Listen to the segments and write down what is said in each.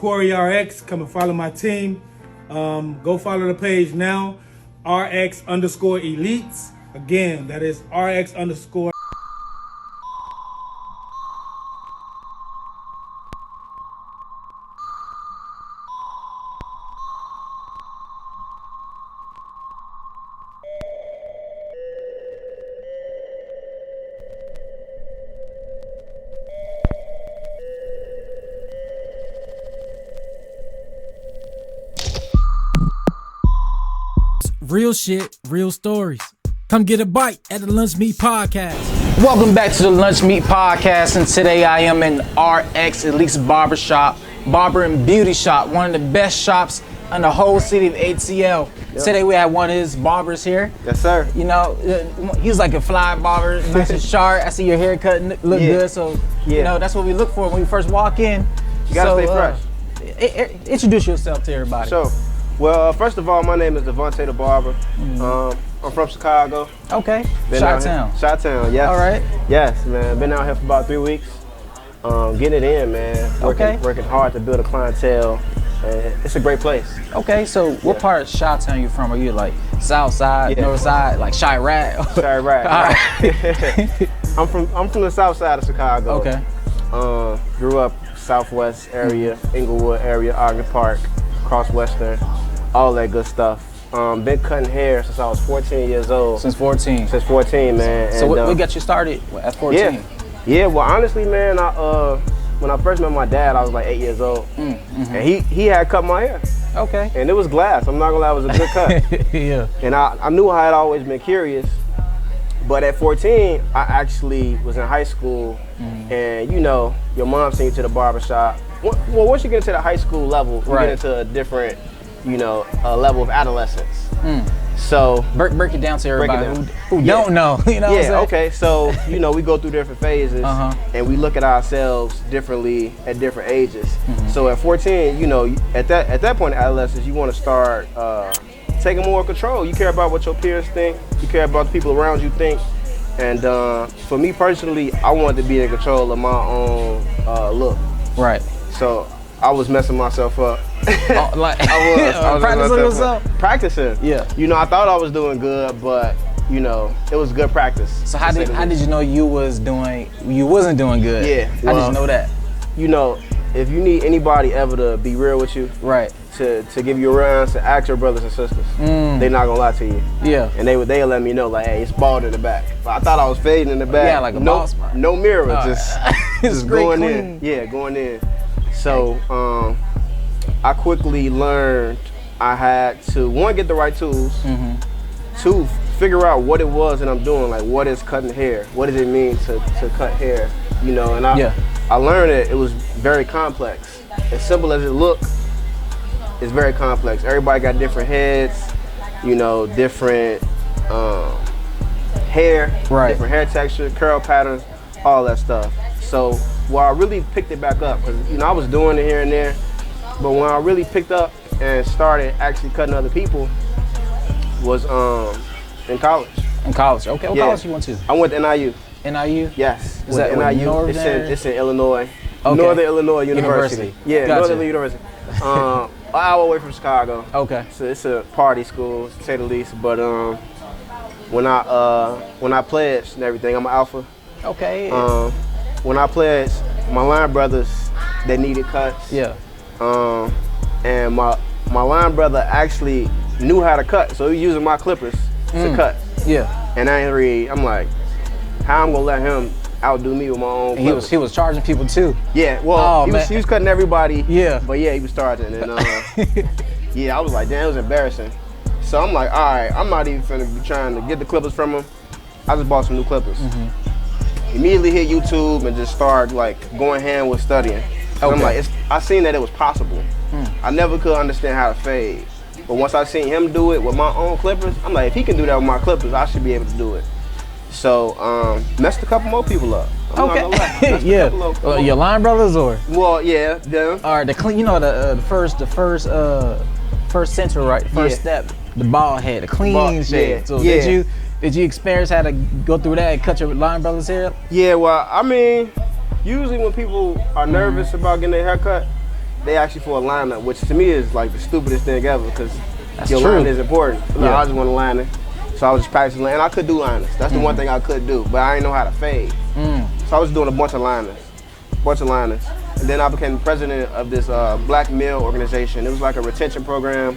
Corey RX. Come and follow my team. Go follow the page now, RX_elites. Again, that is RX_. Real shit, real stories. Come get a bite at the Lunch Meat Podcast. Welcome back to the Lunch Meat Podcast, and today I am in RX Elite Barbershop, Barber and Beauty Shop, one of the best shops in the whole city of ATL. Yep. Today we have one of his barbers here. Yes, sir. You know, he's like a fly barber, nice and sharp. I see your haircut look good, so you know that's what we look for when we first walk in. You gotta stay fresh. Introduce yourself to everybody. Sure. Well, first of all, my name is Devontae the Barber. I'm from Chicago. Okay. Chi-Town. Chi-Town, yes. All right. Yes, man. Been out here for about 3 weeks. Getting it in, man. Working hard to build a clientele. And it's a great place. Okay, so what part of Chi-Town you from? Are you like South Side, North Side, like Chirac? Chirac. All right. I'm from the South Side of Chicago. Okay. Grew up Southwest area, Inglewood area, Ogden Park, Cross Western, all that good stuff. Been cutting hair since I was 14 years old. Since 14? Since 14, man. So what got you started at 14? Yeah, well, honestly, man, when I first met my dad, I was like 8 years old. And he had cut my hair. Okay. And it was glass. I'm not gonna lie, it was a good cut. Yeah. And I knew I had always been curious. But at 14, I actually was in high school. And you know, your mom sent you to the barbershop. Well, once you get into the high school level, you get into a different, level of adolescence. So break it down to everybody who don't know. You know what I'm saying? Okay. So we go through different phases, and we look at ourselves differently at different ages. So at 14, at that point in adolescence, you want to start taking more control. You care about what your peers think. You care about the people around you think. And for me personally, I wanted to be in control of my own look. Right. So I was messing myself up. I was practicing yourself? Practicing. Yeah. I thought I was doing good, but it was good practice. So how did you know you wasn't doing good? Yeah. How did you know that? If you need anybody ever to be real with you, right, to give you a real answer, ask your brothers and sisters. They're not gonna lie to you. Yeah. And they'll let me know, like, hey, it's bald in the back. But I thought I was fading in the back. Yeah, like a bald spot. No mirror, just going clean. in. Yeah, going in. So I quickly learned I had to, one, get the right tools, two, figure out what it was that I'm doing, like what is cutting hair, what does it mean to cut hair, and I learned that it was very complex. As simple as it looked, it's very complex. Everybody got different heads, different hair, different hair texture, curl patterns, all that stuff. So I really picked it back up, because I was doing it here and there, but when I really picked up and started actually cutting other people was in college. In college, okay. What college you went to? I went to NIU. NIU? Yes. Is that NIU? It's in Illinois. Okay. Northern Illinois University. Yeah, gotcha. Northern University. An hour away from Chicago. Okay. So it's a party school, to say the least. But when I pledged and everything, I'm an alpha. Okay. When I pledged, my line brothers, they needed cuts. Yeah. And my line brother actually knew how to cut, so he was using my clippers to cut. Yeah. And I'm like, how I'm gonna let him outdo me with my own clippers? He was charging people too. Yeah, well, he was cutting everybody. Yeah. But yeah, he was charging, and I was like, damn, it was embarrassing. So I'm like, all right, I'm not even finna be trying to get the clippers from him. I just bought some new clippers. Immediately hit YouTube and just started like going hand with studying. Okay. I'm like, I seen that it was possible. I never could understand how to fade. But once I seen him do it with my own clippers, I'm like, if he can do that with my clippers, I should be able to do it. So, messed a couple more people up. I'm not gonna lie. Yeah. Your line brothers or? Well, yeah, them. All right, the first center, right? First step, the bald head, the clean shave. Yeah, so did you experience how to go through that and cut your line brothers' hair? Yeah, well, I mean, usually when people are nervous about getting their hair cut, they ask you for a lineup, which to me is like the stupidest thing ever because your true. line is important. Yeah. I just want a liner. So I was just practicing, and I could do liners. That's the one thing I could do, but I didn't know how to fade. So I was doing a bunch of liners. And then I became the president of this black male organization. It was like a retention program,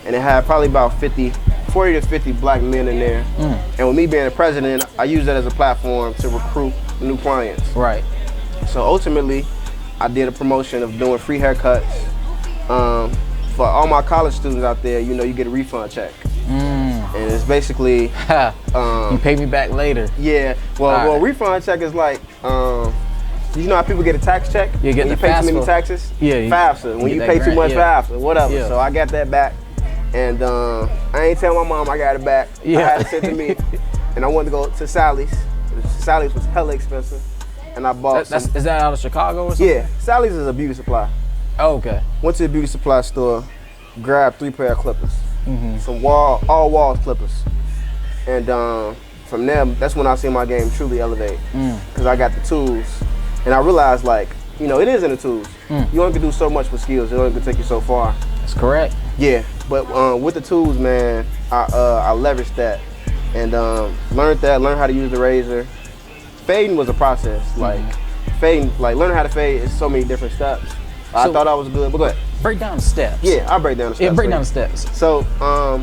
and it had probably about 40 to 50 black men in there. And with me being the president, I used that as a platform to recruit new clients. Right. So ultimately, I did a promotion of doing free haircuts. For all my college students out there, you get a refund check. And it's basically you pay me back later. Yeah. Well, refund check is like you know how people get a tax check? You get when the you pay FAFSA. too many taxes? Yeah. FAFSA. When you pay too much FAFSA, whatever. Yeah. So I got that back. And I ain't tell my mom I got it back. Yeah. I had it sent to me. And I wanted to go to Sally's. Sally's was hella expensive. And I bought Is that out of Chicago or something? Yeah. Sally's is a beauty supply. Oh, okay. Went to the beauty supply store, grabbed 3 pair of clippers. Some all walls clippers. And from there, that's when I see my game truly elevate. Because I got the tools. And I realized, like, it is in the tools. You only can do so much with skills. It only can take you so far. That's correct. Yeah, but with the tools, man, I leveraged that and learned how to use the razor. Fading was a process. Learning how to fade is so many different steps. I thought I was good, but go ahead. Break down the steps. Yeah, I'll break down the steps. Yeah, break down the steps. So,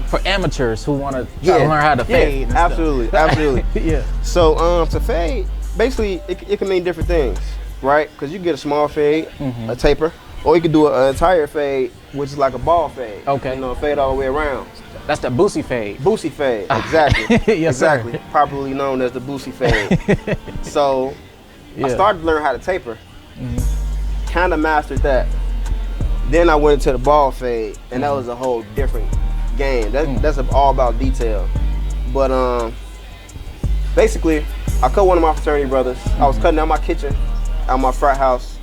for amateurs who want to learn how to fade. And absolutely, stuff. absolutely. Yeah. So, to fade, basically, it can mean different things, right? Because you can get a small fade, a taper, or you can do an entire fade, which is like a ball fade. Okay. Fade all the way around. That's the Boosie fade. Boosie fade, exactly. Yes, exactly. sir. Properly known as the Boosie fade. So, I started to learn how to taper. Kind of mastered that. Then I went into the ball fade, and that was a whole different game. That's all about detail. But basically, I cut one of my fraternity brothers. I was cutting out my kitchen, out my frat house,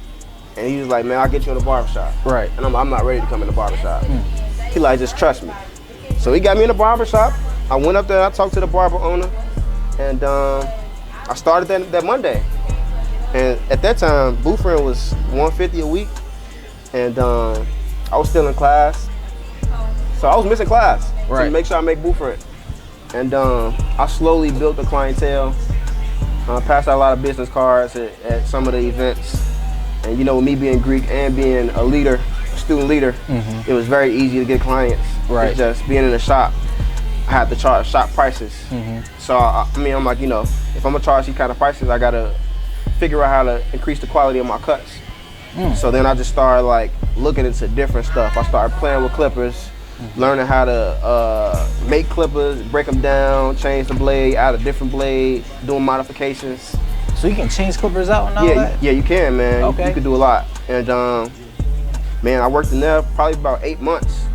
and he was like, "Man, I'll get you in the barbershop." Right. And I'm not ready to come in the barbershop. He like, just trust me. So he got me in the barbershop. I went up there, I talked to the barber owner, and I started that Monday. And at that time, boofing was $150 a week, and I was still in class. So I was missing class to make sure I make booth rent. And I slowly built the clientele. Passed out a lot of business cards at some of the events. And with me being Greek and being a leader, student leader, it was very easy to get clients. Right. It's just being in the shop, I had to charge shop prices. So I'm like, if I'm gonna charge these kind of prices, I gotta figure out how to increase the quality of my cuts. So then I just started like looking into different stuff. I started playing with clippers, learning how to make clippers, break them down, change the blade, add a different blade, doing modifications. So you can change clippers out and all that? Yeah, you can, man. Okay. You can do a lot. And man, I worked in there probably about 8 months,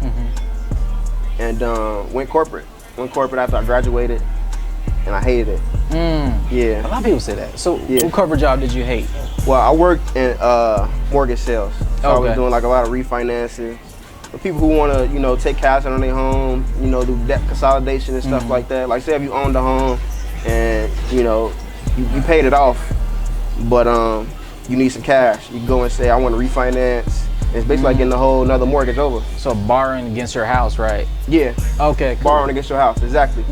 and went corporate. Went corporate after I graduated, and I hated it. Yeah. A lot of people say that. So what corporate job did you hate? Well, I worked in mortgage sales. So I was doing like a lot of refinances. For people who want to, take cash out on their home, do debt consolidation and stuff like that. Like say if you owned a home and, you paid it off, but you need some cash. You can go and say, I want to refinance. It's basically like getting the whole another mortgage over. So borrowing against your house, right? Yeah. Okay, cool. Borrowing against your house, exactly.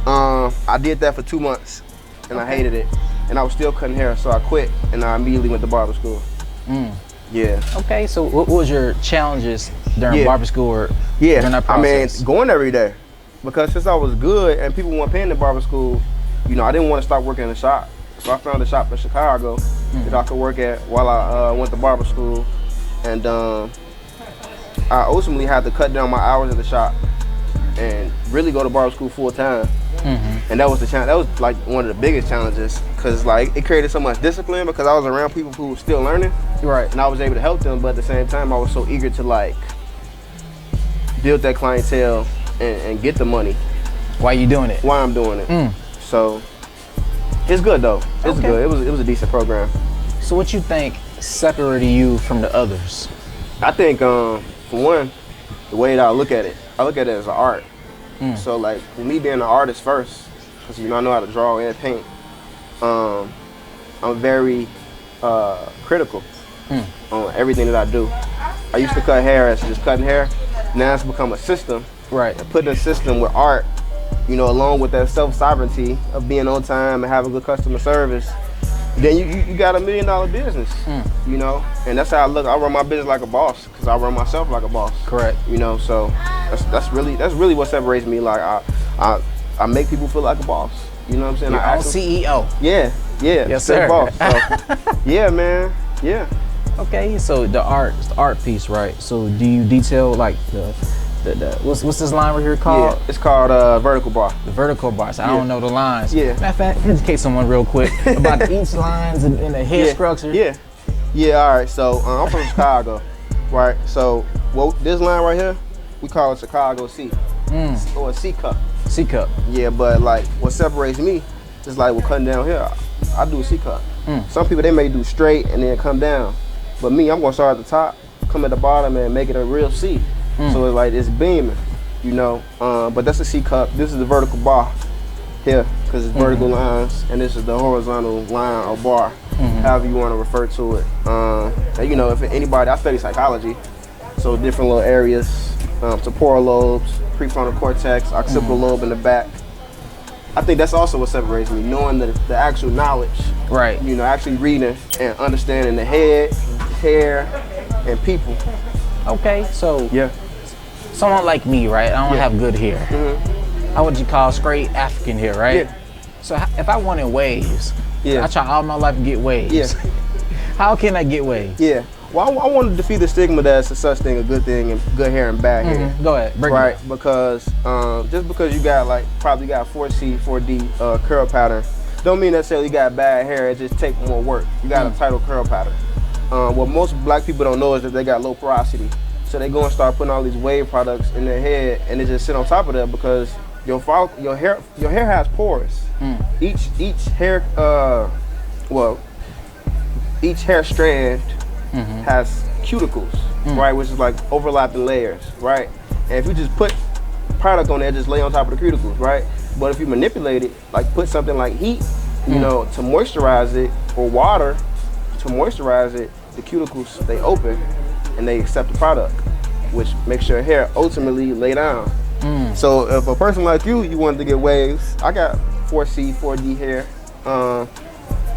I did that for 2 months, and I hated it. And I was still cutting hair, so I quit, and I immediately went to barber school. Yeah. Okay, so what was your challenges during barber school or during that process? Going every day. Because since I was good and people weren't paying the barber school, I didn't want to stop working in the shop. So I found a shop in Chicago that I could work at while I went to barber school. And I ultimately had to cut down my hours at the shop and really go to barber school full time. And that was the challenge. That was like one of the biggest challenges because like it created so much discipline because I was around people who were still learning. Right. And I was able to help them, but at the same time I was so eager to like build that clientele and get the money. Why you doing it? Why I'm doing it. So it's good though. It's good. It was a decent program. So what you think separated you from the others? I think for one, the way that I look at it as an art. So like with me being an artist first, because I know how to draw and paint, I'm very critical. on everything that I do. I used to cut hair as just cutting hair. Now it's become a system. Right. And putting a system with art, you know, along with that self-sovereignty of being on time and having good customer service, then you got $1 million business, you know? And that's how I look. I run my business like a boss because I run myself like a boss. Correct. You know, so that's really what separates me. Like I make people feel like a boss. You know what I'm saying? Your own CEO. Yeah. Yes, sir. Boss. So, yeah, man. Yeah. Okay, so the art piece, right? So do you detail like the what's this line right here called? Yeah, it's called vertical bar. The vertical bars. I don't know the lines. Yeah. Matter of fact, educate someone real quick about each lines and the head structure. Yeah. All right. So I'm from Chicago, right? So this line right here, we call it Chicago C, or a C cup. C cup. Yeah, but like what separates me is like with cutting down here, I do a C cup. Some people they may do straight and then come down, but me, I'm gonna start at the top, come at the bottom, and make it a real C. So it's like it's beaming, you know. But that's a C cup. This is the vertical bar here, because it's vertical lines, and this is the horizontal line or bar, however you want to refer to it. And you know, if anybody, I study psychology, so different little areas, temporal lobes, prefrontal cortex, occipital lobe in the back. I think that's also what separates me, knowing the actual knowledge. Right. You know, actually reading and understanding the head, hair, and people. Okay, so Yeah. someone like me, right? I don't have good hair. How would you call straight African hair, right? Yeah. So if I wanted waves, Yeah. I try all my life to get waves. Yeah. How can I get waves? Yeah. Well, I want to defeat the stigma that it's a such thing, a good thing, and good hair and bad hair. Go ahead. Break it Right, down. because just because you got probably got 4C, 4D curl pattern, don't mean necessarily you got bad hair. It just take more work. You got a tighter curl pattern. What most black people don't know is that they got low porosity, so they go and start putting all these wave products in their head, and they just sit on top of that because your hair has pores. Each hair each hair strand has cuticles, right, which is like overlapping layers, right? And if you just put product on there, just lay on top of the cuticles, right? But if you manipulate it, like put something like heat, you know, to moisturize it, or water to moisturize it, the cuticles, they open and they accept the product, which makes your hair ultimately lay down. So if a person like you wanted to get waves, I got 4C, 4D hair.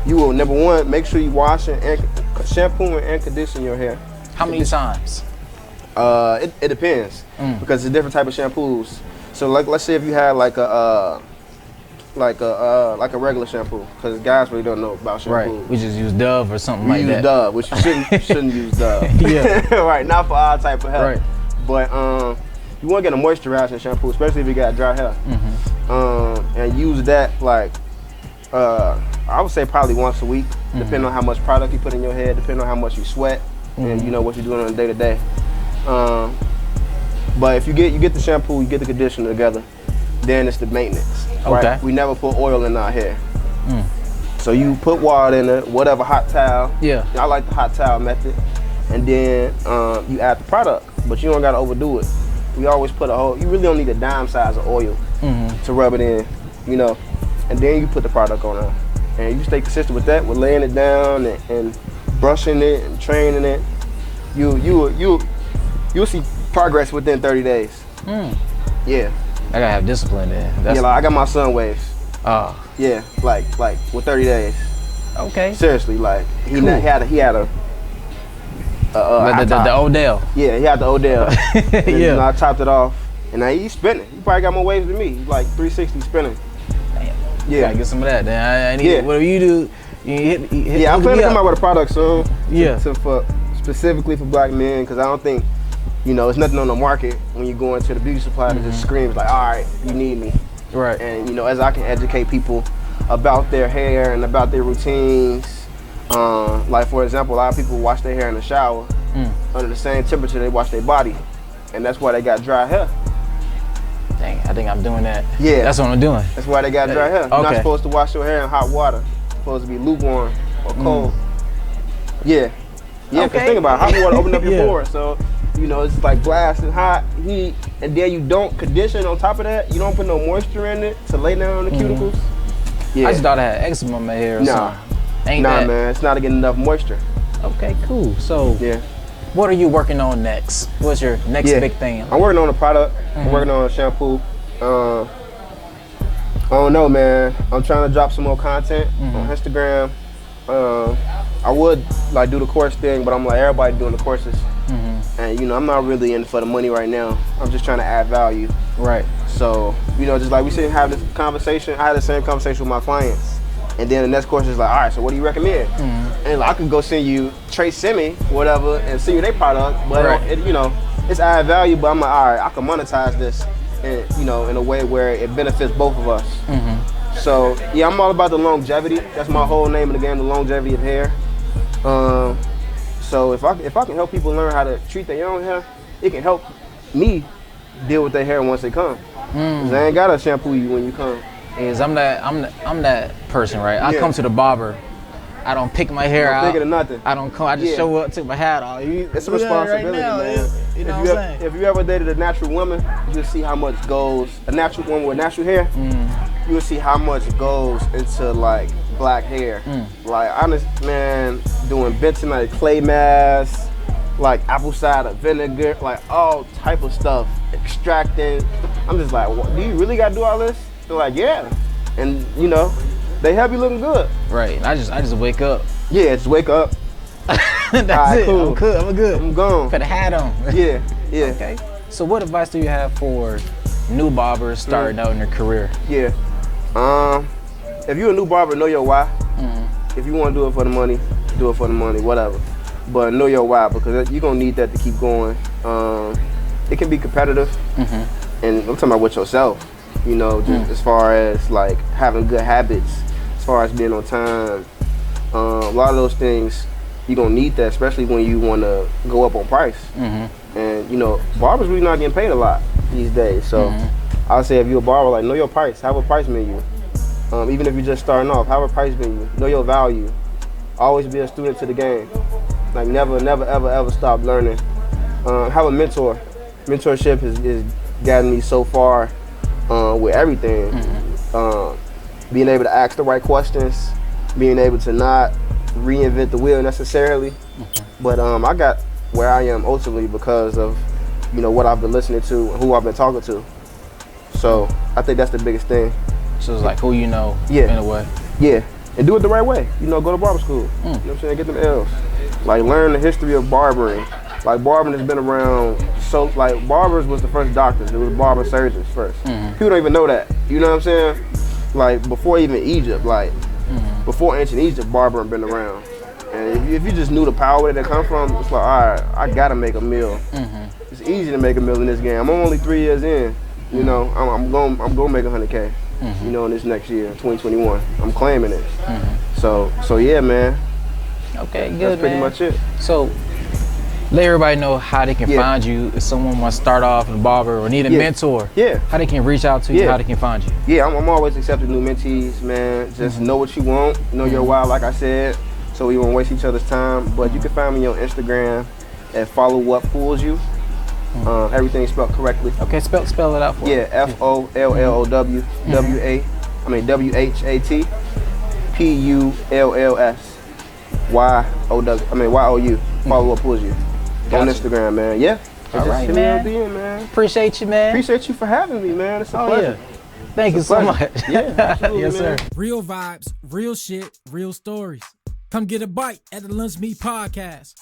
You will, number one, make sure you wash and shampoo and condition your hair. How many times? It depends because it's different type of shampoos. So like, let's say if you had like a regular shampoo, because guys really don't know about shampoo. Right. We just use Dove or something like We that. use Dove, which you shouldn't use Dove. Yeah. Right, not for our type of hair. Right. But you want to get a moisturizing shampoo, especially if you got dry hair. And use that like I would say probably once a week, depending on how much product you put in your head, depending on how much you sweat, and you know what you're doing on a day to day. But if you get the shampoo, you get the conditioner together, then it's the maintenance. Right? Okay. We never put oil in our hair. So you put water in it, whatever, hot towel. Yeah. I like the hot towel method. And then you add the product, but you don't gotta overdo it. We always put you really don't need a dime size of oil to rub it in, you know. And then you put the product on there. And you stay consistent with that, with laying it down and brushing it and training it. You'll see progress within 30 days. Yeah. I gotta have discipline then. Yeah, like I got my sun waves. Yeah, like with 30 days. Okay. Seriously, like he Cool. had a The Odell. Yeah, he had the Odell. And, Yeah. you know, I chopped it off, and now he's spinning. He probably got more waves than me. He's like 360 spinning. Yeah. Gotta get some of that. Then I need Yeah. whatever you do. You hit Yeah, I'm hook planning me to come up. out with a product soon. Yeah. For specifically for black men, because I don't think, you know, it's nothing on the market when you go into the beauty supply that just screams like, all right, you need me. Right. And you know, as I can educate people about their hair and about their routines, like for example, a lot of people wash their hair in the shower under the same temperature they wash their body, and that's why they got dry hair. Dang, I think I'm doing that. Yeah. That's what I'm doing. That's why they got dry hair. You're not Okay. supposed to wash your hair in hot water. It's supposed to be lukewarm or cold. Yeah. Yeah, because Okay. think about it. Hot water open up your Yeah. pores. So, you know, it's like blasting hot heat, and then you don't condition on top of that. You don't put no moisture in it to lay down on the cuticles. Yeah. I just thought I had eczema in my hair or Nah. something. Ain't Nah, that? man, it's not getting enough moisture. Okay, cool. So Yeah. what are you working on next? What's your next Yeah. big thing? I'm working on a product. I'm working on a shampoo. I don't know, man. I'm trying to drop some more content on Instagram. I would like do the course thing, but I'm like everybody doing the courses, and I'm not really in for the money right now. I'm just trying to add value. Right. So just like we sit and have this conversation. I had the same conversation with my clients, and then the next question is like, all right, so what do you recommend? And like, I could go send you Trey Simi, whatever, and send you their product, but it's add value. But I'm like, all right, I can monetize this, and in a way where it benefits both of us. So yeah, I'm all about the longevity. That's my whole name of the game, the longevity of hair. So if I can help people learn how to treat their own hair, it can help me deal with their hair once they come. 'Cause I ain't gotta shampoo you when you come. Is I'm that person, right? I Yeah. come to the barber. I don't pick my hair out. Don't think of nothing. I don't come. I just show up, take my hat off. It's a responsibility, man. You know what I'm saying? If you ever dated a natural woman, you'll see how much goes. A natural woman with natural hair, you'll see how much goes into like black hair. Like honest man, doing bentonite clay masks, like apple cider vinegar, like all type of stuff, extracting. I'm just like, what, do you really gotta do all this? They're like, yeah, and they have you looking good. Right. I just wake up. Yeah, just wake up. That's Alright, it. cool. I'm good. I'm good. I'm gone. Put a hat on. Yeah. Okay. So what advice do you have for new barbers starting out in their career? Yeah. If you're a new barber, know your why. If you want to do it for the money, do it for the money, whatever. But know your why, because you're going to need that to keep going. It can be competitive. And I'm talking about with yourself, just as far as like having good habits, as far as being on time. A lot of those things, you're going to need that, especially when you want to go up on price. And, barbers really not getting paid a lot these days. So I'll say if you're a barber, like know your price, have a price menu. Even if you're just starting off, have a price menu, know your value. Always be a student to the game. Like never, ever stop learning. Have a mentor. Mentorship has gotten me so far with everything. Being able to ask the right questions, being able to not reinvent the wheel necessarily. But I got where I am ultimately because of what I've been listening to and who I've been talking to. So I think that's the biggest thing. So it's like who in a way. Yeah, and do it the right way. Go to barber school. You know what I'm saying? Get them L's. Like learn the history of barbering. Like barbering has been around. So like barbers was the first doctors. It was barber surgeons first. People don't even know that. You know what I'm saying? Like before even Egypt, like before ancient Egypt, barbering been around. And if you just knew the power that it come from, it's like, all right, I gotta make a meal. It's easy to make a meal in this game. I'm only 3 years in. I'm gonna make 100K. In this next year, 2021. I'm claiming it. So yeah, man. Okay, good. That's pretty much it. So let everybody know how they can find you if someone wants to start off as a barber or need a mentor. Yeah. How they can reach out to you, how they can find you. Yeah, I'm always accepting new mentees, man. Just know what you want, know your why, like I said, so we won't waste each other's time. But you can find me on Instagram at follow what fools you. Everything spelled correctly. Okay, spell it out for me. Yeah, FOLLOW WHAT YOU. Follow what pulls you. On Instagram, man. Yeah. All right, man. Appreciate you, man. Appreciate you for having me, man. It's a pleasure. Thank you so much. Yeah, absolutely, yes, sir. man. Real vibes, real shit, real stories. Come get a bite at the Lunch Meat Podcast.